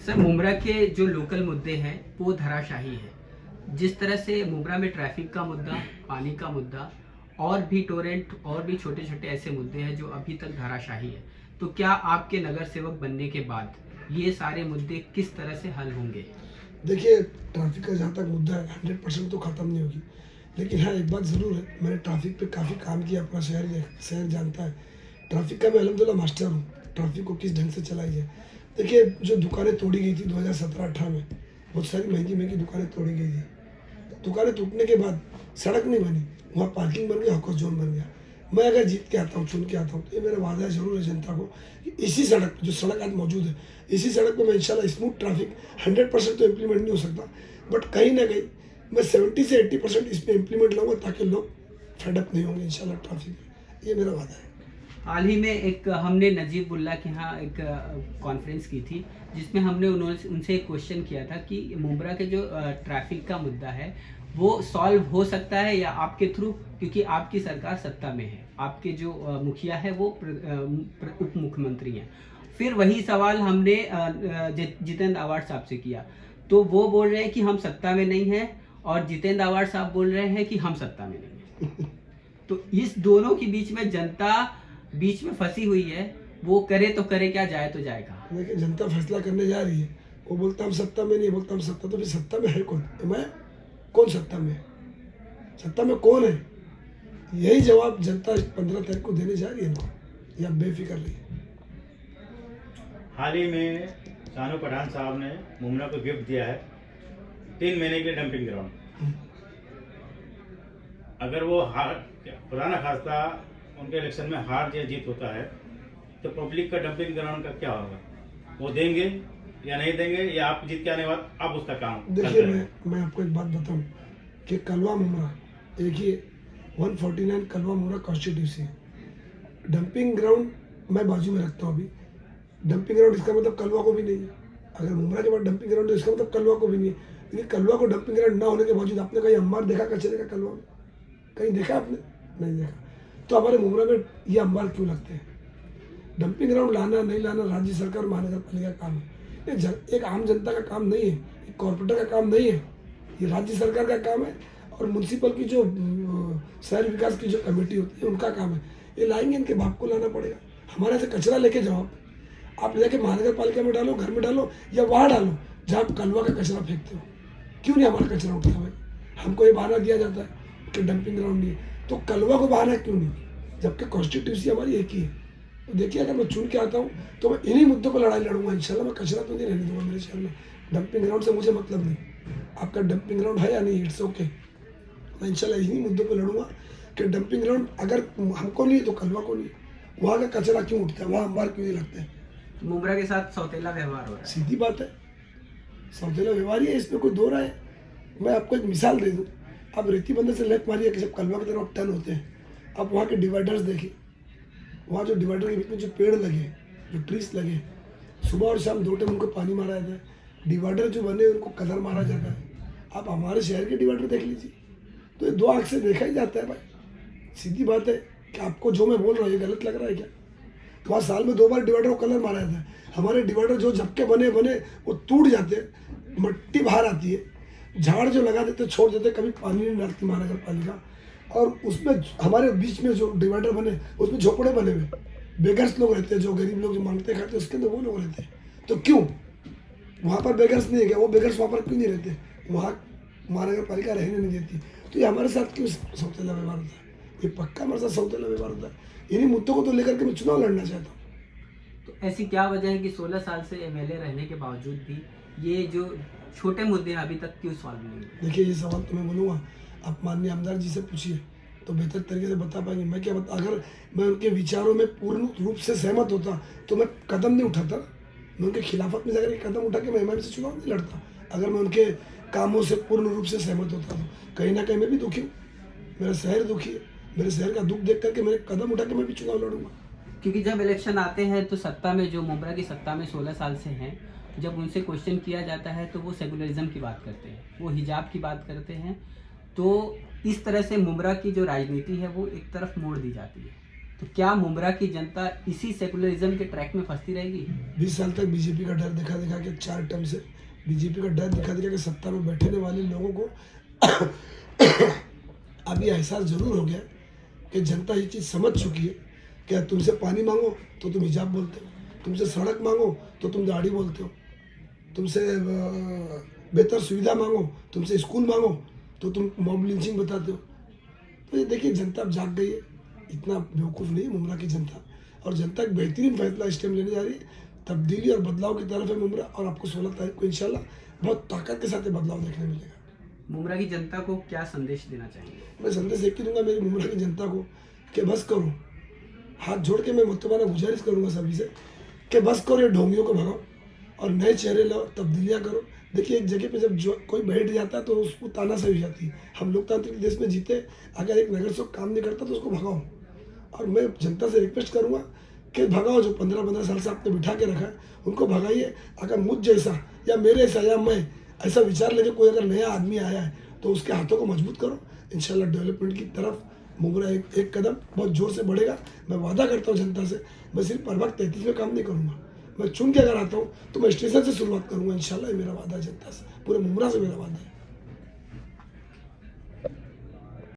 Sir, Mumbra के जो local मुद्दे हैं वो धराशाही है। जिस तरह से मुंब्रा में ट्रैफिक का मुद्दा, पानी का मुद्दा और भी टोरेंट और भी छोटे छोटे ऐसे मुद्दे हैं जो अभी तक धराशाही है। तो क्या आपके नगर सेवक बनने के बाद ये सारे मुद्दे किस तरह से हल होंगे? देखिए, ट्रैफिक का जहाँ तक मुद्दा है 100% तो ख़त्म नहीं होगी, लेकिन हाँ एक बात ज़रूर है, मैंने ट्रैफिक पे काफ़ी काम किया, अपना शहर जानता है। ट्रैफिक का मैं अल्हम्दुलिल्लाह मास्टर हूँ, ट्रैफिक को किस ढंग से चलाई जाए। देखिए, जो दुकानें तोड़ी गई थी 2017-18 में, बहुत सारी महंगी महंगी दुकानें तोड़ी गई थी। दुकानें टूटने के बाद सड़क नहीं बनी, वहाँ पार्किंग बन गया, हॉकर्स जोन बन गया। मैं अगर जीत के आता हूँ, चुन के आता हूँ, तो ये मेरा वादा ज़रूर है जनता को कि इसी सड़क जो सड़क आज मौजूद है, इसी सड़क पर मैं इंशाल्लाह स्मूथ ट्रैफिक 100% तो इम्प्लीमेंट नहीं हो सकता, बट कहीं ना कहीं मैं 70 से 80% इस पर इम्प्लीमेंट लाऊंगा ताकि लोग फेडअप नहीं होंगे इंशाल्लाह ट्रैफिक में। ये मेरा वादा है। हाल ही में एक हमने नजीबुल्ला के यहाँ एक कॉन्फ्रेंस की थी जिसमें हमने उनसे एक क्वेश्चन किया था कि मुंब्रा के जो ट्रैफिक का मुद्दा है वो सॉल्व हो सकता है या आपके थ्रू, क्योंकि आपकी सरकार सत्ता में है, आपके जो मुखिया है वो उप मुख्यमंत्री हैं। फिर वही सवाल हमने जितेंद्र आवाड साहब से किया, तो वो बोल रहे हैं कि हम सत्ता में नहीं हैं और जितेंद्र आवाड साहब बोल रहे हैं कि हम सत्ता में नहीं हैं। तो इस दोनों के बीच में जनता बीच में फंसी हुई है, वो करे तो करे क्या, जाए तो जाए कहाँ। देखिए, जनता फैसला करने जा रही है। वो बोलता हम सत्ता में नहीं, बोलता हम सत्ता, तो फिर सत्ता में है कौन? मैं कौन सत्ता में है? सत्ता में कौन है? यही जवाब जनता 15 तारीख को देने जा रही है ना, या बेफिक्र रही है। हाल ही में शानू पठान साहब ने मुंब्रा को गिफ्ट दिया है 3 महीने के लिए डंपिंग ग्राउंड। अगर वो पुराना खासा उनके इलेक्शन में हार या जीत होता है तो पब्लिक का डंपिंग ग्राउंड का क्या होगा? वो देंगे या नहीं देंगे, या आप जीत के आने के बाद आप उसका काम? देखिए, मैं आपको एक बात बताऊं कि कलवा मुंब्रा, देखिए 149 कलवा मुंब्रा कॉन्स्टिट्यूंसी है। डंपिंग ग्राउंड मैं बाजू में रखता हूँ अभी। डंपिंग ग्राउंड इसका मतलब कलवा को भी नहीं है। अगर मुंब्रा के बाद डंपिंग ग्राउंड तो इसका मतलब कलवा को भी नहीं है। लेकिन कलवा को डंपिंग ग्राउंड ना होने के बावजूद आपने कहीं अंबार देखा कचरे का कलवा में? कहीं देखा आपने? नहीं देखा। तो हमारे मुंब्रा में ये अंबार क्यों लगते हैं? डंपिंग ग्राउंड लाना नहीं लाना राज्य सरकार महानगर पालिका का काम है। एक आम जनता का काम नहीं है, एक कॉर्पोरेटर का काम नहीं है, ये राज्य सरकार का काम है और म्यूनसिपल की जो शहर विकास की जो कमेटी होती है उनका काम है। ये लाएंगे, इनके बाप को लाना पड़ेगा। हमारे से कचरा लेके जाओ, आप लेके महानगर पालिका में डालो, घर में डालो या वहाँ डालो जहाँ आप कलवा का कचरा फेंकते हो। क्यों नहीं हमारा कचरा उठता भाई? हमको ये बहाना दिया जाता है कि डंपिंग ग्राउंड नहीं है, तो कलवा को बहाना क्यों नहीं, जबकि कॉन्स्टिट्यूंसी हमारी एक ही है। तो देखिए, अगर मैं चुन के आता हूँ तो मैं इन्हीं मुद्दों पर लड़ाई लड़ूंगा इंशाल्लाह। मैं कचरा तो नहीं रहने दूंगा मेरे शहर में। डंपिंग ग्राउंड से मुझे मतलब नहीं, आपका डंपिंग ग्राउंड है या नहीं, इट्स ओके। मैं इंशाल्लाह इन्हीं मुद्दों पर लड़ूंगा कि डंपिंग ग्राउंड अगर हमको नहीं है तो कलवा को नहीं है। वहाँ का कचरा क्यों उठता है, वहाँ अंबार क्यों नहीं लगते हैं? मुंब्रा के साथ सौतेला व्यवहार हो रहा है। सीधी बात है, सौतेला व्यवहार ही है, इसमें कोई दो राय है। मैं आपको एक मिसाल दे दूँ, आप रेती बंदर से लेफ्ट मारिए कि जब कलवा की तरफ टर्न होते हैं, आप वहाँ के डिवाइडर्स देखिए, वहाँ जो डिवाइडर के बीच में जो पेड़ लगे, जो ट्रीज लगे, सुबह और शाम 2 टाइम उनको पानी मारा जाता है। डिवाइडर जो बने उनको कलर मारा जाता है। आप हमारे शहर के डिवाइडर देख लीजिए, तो ये 2 आँख से देखा ही जाता है भाई। सीधी बात है कि आपको जो मैं बोल रहा हूँ ये गलत लग रहा है क्या? वहाँ साल में 2 बार डिवाइडर को कलर मारा जाता है। हमारे डिवाइडर जो झपके बने वो टूट जाते हैं, मट्टी बाहर आती है, झाड़ जो लगा देते छोड़ देते, कभी पानी नहीं डालती महानगर पालिका। और उसमें हमारे बीच में जो डिवाइडर बने उसमें झोपड़े बने हुए, बेगर्स लोग रहते हैं, जो गरीब लोग जो मांगते खाते उसके अंदर वो लोग रहते हैं। तो क्यों वहाँ पर बेगर्स नहीं है क्या? वो बेगर्स वहाँ पर क्यों नहीं रहते? वहाँ महानगर पालिका रहने नहीं देती। तो ये हमारे साथ क्यों सौतेला व्यवहार होता है? ये पक्का हमारे साथ सौतेला व्यवहार होता है। इन्हीं मुद्दों को तो लेकर के मैं चुनाव लड़ना चाहता हूँ। तो ऐसी क्या वजह है कि 16 साल से एमएलए रहने के बावजूद भी ये जो छोटे मुद्दे हैं अभी तक क्यों सॉल्व नहीं हुए? देखिए, ये सवाल तो मैं बोलूँगा आप माननीय आमदार जी से पूछिए तो बेहतर तरीके से बता पाएंगे। मैं क्या बता, अगर मैं उनके विचारों में पूर्ण रूप से सहमत होता तो मैं कदम नहीं उठाता। मैं उनके खिलाफत में जाकर कदम उठा के मैं एमएलए से चुनाव नहीं लड़ता। अगर मैं उनके कामों से पूर्ण रूप से सहमत होता तो कहीं ना कहीं मैं भी दुखी हूँ, मेरा शहर दुखी है। मेरे शहर का दुख देख करके मैंने कदम उठा के मैं भी चुनाव लड़ूंगा। क्योंकि जब इलेक्शन आते हैं तो सत्ता में जो मुंब्रा की सत्ता में 16 साल से हैं, जब उनसे क्वेश्चन किया जाता है तो वो सेकुलरिज्म की बात करते हैं, वो हिजाब की बात करते हैं। तो इस तरह से मुंब्रा की जो राजनीति है वो एक तरफ मोड़ दी जाती है। तो क्या मुमरा की जनता इसी सेकुलरिज्म के ट्रैक में फंसती रहेगी? 20 साल तक बीजेपी का डर दिखा दिखा के 4 टर्म से बीजेपी का डर दिखा दिखा के सत्ता में बैठने वाले लोगों को अभी एहसास जरूर हो गया कि जनता ये चीज़ समझ चुकी है कि तुमसे पानी मांगो तो तुम हिजाब बोलते हो, तुमसे सड़क मांगो तो तुम दाढ़ी बोलते हो, तुमसे बेहतर सुविधा मांगो, तुमसे स्कूल मांगो तो तुम मॉब लिंचिंग बताते हो। तो ये देखिए जनता अब जाग गई है, इतना बेवकूफ़ नहीं है मुमरा की जनता, और जनता एक बेहतरीन फैसला इस टाइम लेने जा रही है। तब्दीली और बदलाव की तरफ है मुमरा, और आपको 16 तारीख को इंशाल्लाह बहुत ताकत के साथ ये बदलाव देखने मिलेगा। मुमरा की जनता को क्या संदेश देना चाहेंगे? मैं संदेश एक ही दूंगा मेरी मुमरा की जनता को कि बस करो, हाथ जोड़ के मैं मुतबाना गुजारिश करूंगा सभी से कि बस करो, ये ढोंगियों को भगाओ और नए चेहरे लाओ, तब्दीलियाँ करो। देखिए एक जगह पे जब जो कोई बैठ जाता है तो उसको तानाशाही हो जाती है। हम लोकतांत्रिक देश में जीते, अगर एक नगर सेवक काम नहीं करता तो उसको भगाओ। और मैं जनता से रिक्वेस्ट करूंगा कि भगाओ, जो 15-15 साल से आपने बिठा के रखा है उनको भगाइए। अगर मुझ जैसा या मेरे ऐसा या मैं ऐसा विचार लेके कोई अगर नया आदमी आया है तो उसके हाथों को मजबूत करो। इंशाल्लाह डेवलपमेंट की तरफ मुमरा एक कदम बहुत जोर से बढ़ेगा। मैं वादा करता हूँ जनता से, मैं सिर्फ प्रभाग 33 में काम नहीं करूँगा, मैं चुन के अगर आता हूँ तो मैं स्टेशन से शुरुआत करूँगा। इंशाल्लाह ये मेरा वादा है जनता से, पूरे मुमरा से मेरा वादा है।